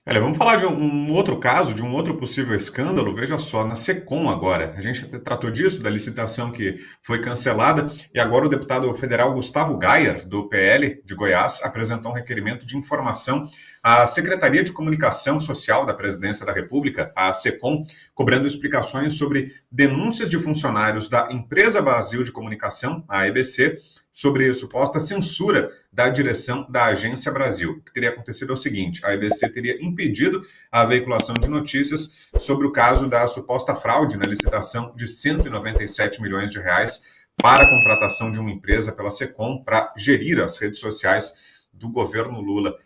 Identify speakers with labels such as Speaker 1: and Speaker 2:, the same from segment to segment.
Speaker 1: Olha, vamos falar de um outro caso, de um outro possível escândalo. Veja só, na Secom agora. A gente tratou disso, da licitação que foi cancelada, e agora o deputado federal Gustavo Gayer, do PL de Goiás, apresentou um requerimento de informação à Secretaria de Comunicação Social da Presidência da República, a Secom, cobrando explicações sobre denúncias de funcionários da Empresa Brasil de Comunicação, a EBC, sobre suposta censura da direção da Agência Brasil. O que teria acontecido é o seguinte: a EBC teria impedido a veiculação de notícias sobre o caso da suposta fraude na licitação de 197 milhões de reais para a contratação de uma empresa pela Secom para gerir as redes sociais do governo Lula.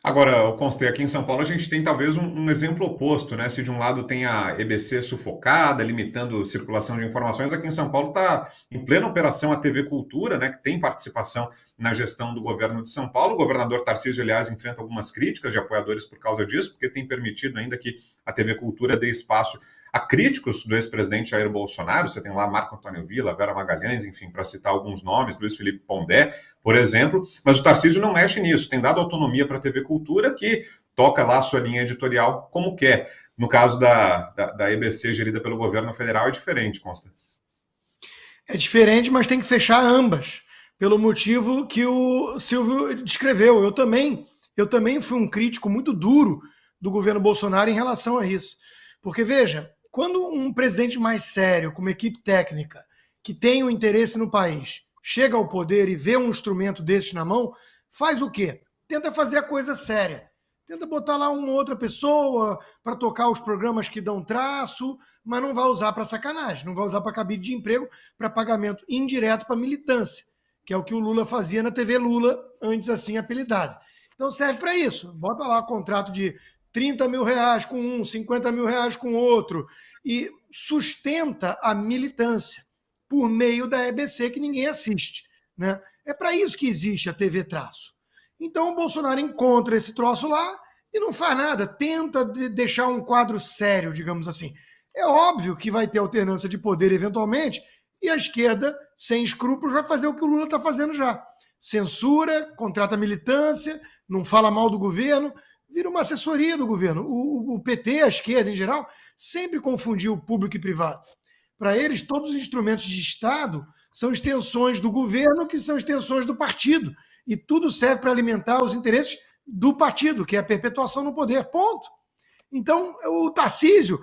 Speaker 1: Agora, eu constei aqui em São Paulo, a gente tem talvez um exemplo oposto, né? Se de um lado tem a EBC sufocada, limitando circulação de informações, aqui em São Paulo está em plena operação a TV Cultura, né? Que tem participação na gestão do governo de São Paulo. O governador Tarcísio, aliás, enfrenta algumas críticas de apoiadores por causa disso, porque tem permitido ainda que a TV Cultura dê espaço a críticos do ex-presidente Jair Bolsonaro. Você tem lá Marco Antônio Villa, Vera Magalhães, enfim, para citar alguns nomes, Luiz Felipe Pondé, por exemplo, mas o Tarcísio não mexe nisso, tem dado autonomia para a TV Cultura, que toca lá a sua linha editorial como quer. No caso da EBC, gerida pelo governo federal, é diferente, Consta.
Speaker 2: É diferente, mas tem que fechar ambas, pelo motivo que o Silvio descreveu. Eu também fui um crítico muito duro do governo Bolsonaro em relação a isso. Porque, veja, quando um presidente mais sério, com uma equipe técnica, que tem um interesse no país, chega ao poder e vê um instrumento desses na mão, faz o quê? Tenta fazer a coisa séria. Tenta botar lá uma outra pessoa para tocar os programas que dão traço, mas não vai usar para sacanagem, não vai usar para cabide de emprego, para pagamento indireto para militância, que é o que o Lula fazia na TV Lula, antes assim apelidada. Então serve para isso. Bota lá contrato de 30 mil reais com um, 50 mil reais com outro, e sustenta a militância por meio da EBC que ninguém assiste. Né? É para isso que existe a TV Traço. Então o Bolsonaro encontra esse troço lá e não faz nada, tenta deixar um quadro sério, digamos assim. É óbvio que vai ter alternância de poder eventualmente, e a esquerda, sem escrúpulos, vai fazer o que o Lula está fazendo já. Censura, contrata militância, não fala mal do governo, vira uma assessoria do governo. O PT, a esquerda em geral, sempre confundiu público e privado. Para eles, todos os instrumentos de Estado são extensões do governo, que são extensões do partido. E tudo serve para alimentar os interesses do partido, que é a perpetuação no poder. Ponto. Então, o Tarcísio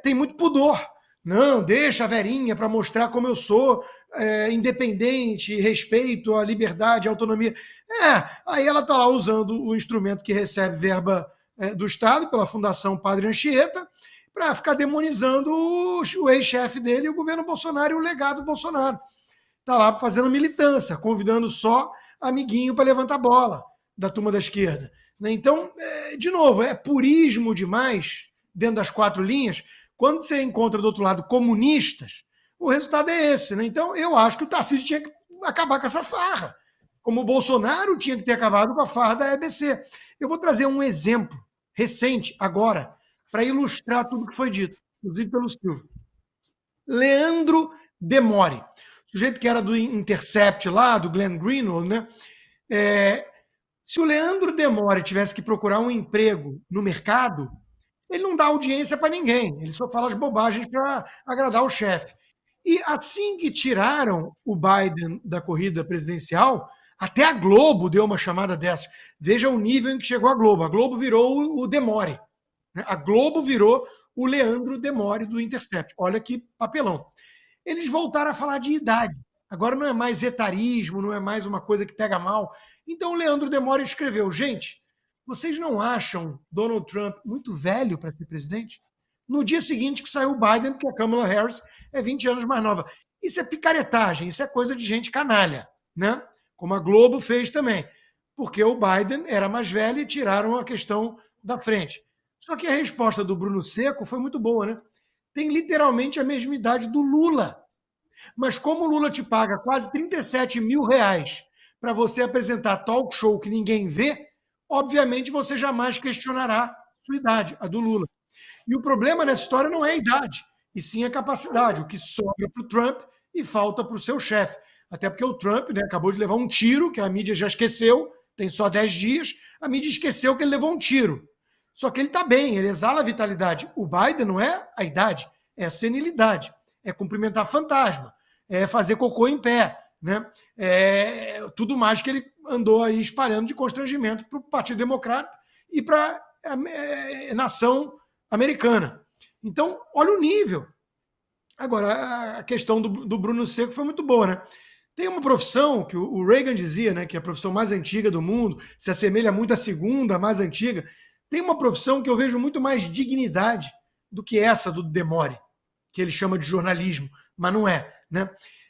Speaker 2: tem muito pudor. Não, deixa a Verinha para mostrar como eu sou independente, respeito à liberdade, à autonomia. Aí ela está lá usando o instrumento que recebe verba do Estado, pela Fundação Padre Anchieta, para ficar demonizando o ex-chefe dele, o governo Bolsonaro e o legado Bolsonaro. Está lá fazendo militância, convidando só amiguinho para levantar bola da turma da esquerda. Então, de novo, é purismo demais dentro das quatro linhas. Quando você encontra do outro lado comunistas, o resultado é esse. Né? Então, eu acho que o Tarcísio tinha que acabar com essa farra, como o Bolsonaro tinha que ter acabado com a farra da EBC. Eu vou trazer um exemplo recente, agora, para ilustrar tudo que foi dito, inclusive pelo Silvio. Leandro Demore, sujeito que era do Intercept lá, do Glenn Greenwald, né? Se o Leandro Demore tivesse que procurar um emprego no mercado, ele não dá audiência para ninguém, ele só fala as bobagens para agradar o chefe. E assim que tiraram o Biden da corrida presidencial, até a Globo deu uma chamada dessa. Veja o nível em que chegou a Globo. A Globo virou o Demore. Né? A Globo virou o Leandro Demore do Intercept. Olha que papelão. Eles voltaram a falar de idade. Agora não é mais etarismo, não é mais uma coisa que pega mal. Então o Leandro Demore escreveu: gente, vocês não acham Donald Trump muito velho para ser presidente? No dia seguinte que saiu o Biden, porque a Kamala Harris é 20 anos mais nova. Isso é picaretagem, isso é coisa de gente canalha, né? Como a Globo fez também. Porque o Biden era mais velho e tiraram a questão da frente. Só que a resposta do Bruno Seco foi muito boa, né? Tem literalmente a mesma idade do Lula. Mas como o Lula te paga quase 37 mil reais para você apresentar talk show que ninguém vê, obviamente você jamais questionará sua idade, a do Lula. E o problema nessa história não é a idade, e sim a capacidade, o que sobra para o Trump e falta para o seu chefe. Até porque o Trump, né, acabou de levar um tiro, que a mídia já esqueceu, tem só 10 dias, a mídia esqueceu que ele levou um tiro. Só que ele está bem, ele exala a vitalidade. O Biden não é a idade, é a senilidade, é cumprimentar fantasma, é fazer cocô em pé, né? É tudo mais que ele andou aí espalhando de constrangimento para o Partido Democrata e para a nação americana. Então, olha o nível. Agora, a questão do Bruno Seco foi muito boa, né? Tem uma profissão que o Reagan dizia, né, que é a profissão mais antiga do mundo, se assemelha muito à segunda, mais antiga. Tem uma profissão que eu vejo muito mais dignidade do que essa do Demore, que ele chama de jornalismo, mas não é, né?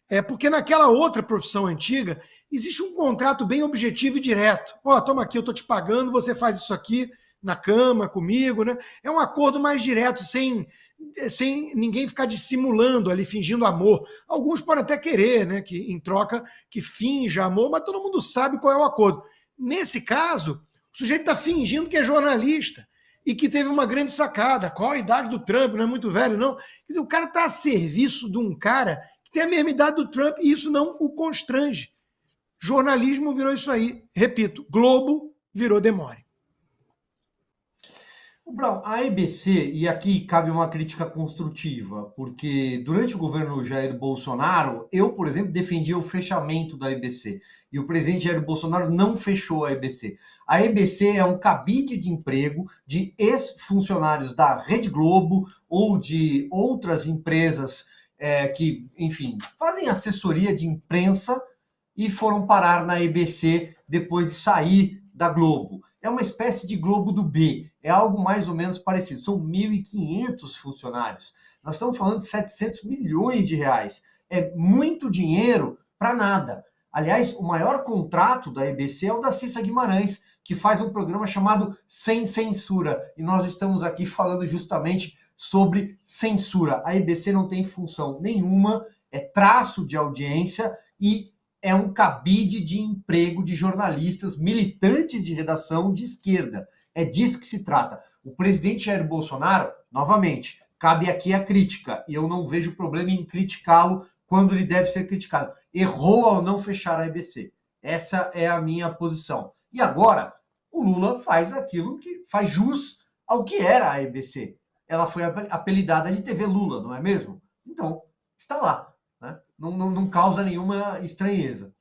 Speaker 2: É porque naquela outra profissão antiga existe um contrato bem objetivo e direto. Ó, toma aqui, eu tô te pagando, você faz isso aqui na cama comigo, né? É um acordo mais direto, sem ninguém ficar dissimulando ali, fingindo amor. Alguns podem até querer, né, que em troca que finja amor, mas todo mundo sabe qual é o acordo. Nesse caso, o sujeito está fingindo que é jornalista e que teve uma grande sacada. Qual a idade do Trump? Não é muito velho, não. Quer dizer, o cara está a serviço de um cara que tem a mesma idade do Trump e isso não o constrange. Jornalismo virou isso aí. Repito, Globo virou Demore.
Speaker 3: O Brown, a EBC, e aqui cabe uma crítica construtiva, porque durante o governo Jair Bolsonaro, eu, por exemplo, defendia o fechamento da EBC, e o presidente Jair Bolsonaro não fechou a EBC. A EBC é um cabide de emprego de ex-funcionários da Rede Globo ou de outras empresas que, enfim, fazem assessoria de imprensa e foram parar na EBC depois de sair da Globo. É uma espécie de Globo do B, é algo mais ou menos parecido. São 1.500 funcionários. Nós estamos falando de 700 milhões de reais. É muito dinheiro para nada. Aliás, o maior contrato da EBC é o da Cissa Guimarães, que faz um programa chamado Sem Censura. E nós estamos aqui falando justamente sobre censura. A EBC não tem função nenhuma, é traço de audiência e é um cabide de emprego de jornalistas militantes de redação de esquerda. É disso que se trata. O presidente Jair Bolsonaro, novamente, cabe aqui a crítica, e eu não vejo problema em criticá-lo quando ele deve ser criticado. Errou ao não fechar a EBC. Essa é a minha posição. E agora, o Lula faz aquilo que faz jus ao que era a EBC. Ela foi apelidada de TV Lula, não é mesmo? Então, está lá. Né? Não causa nenhuma estranheza.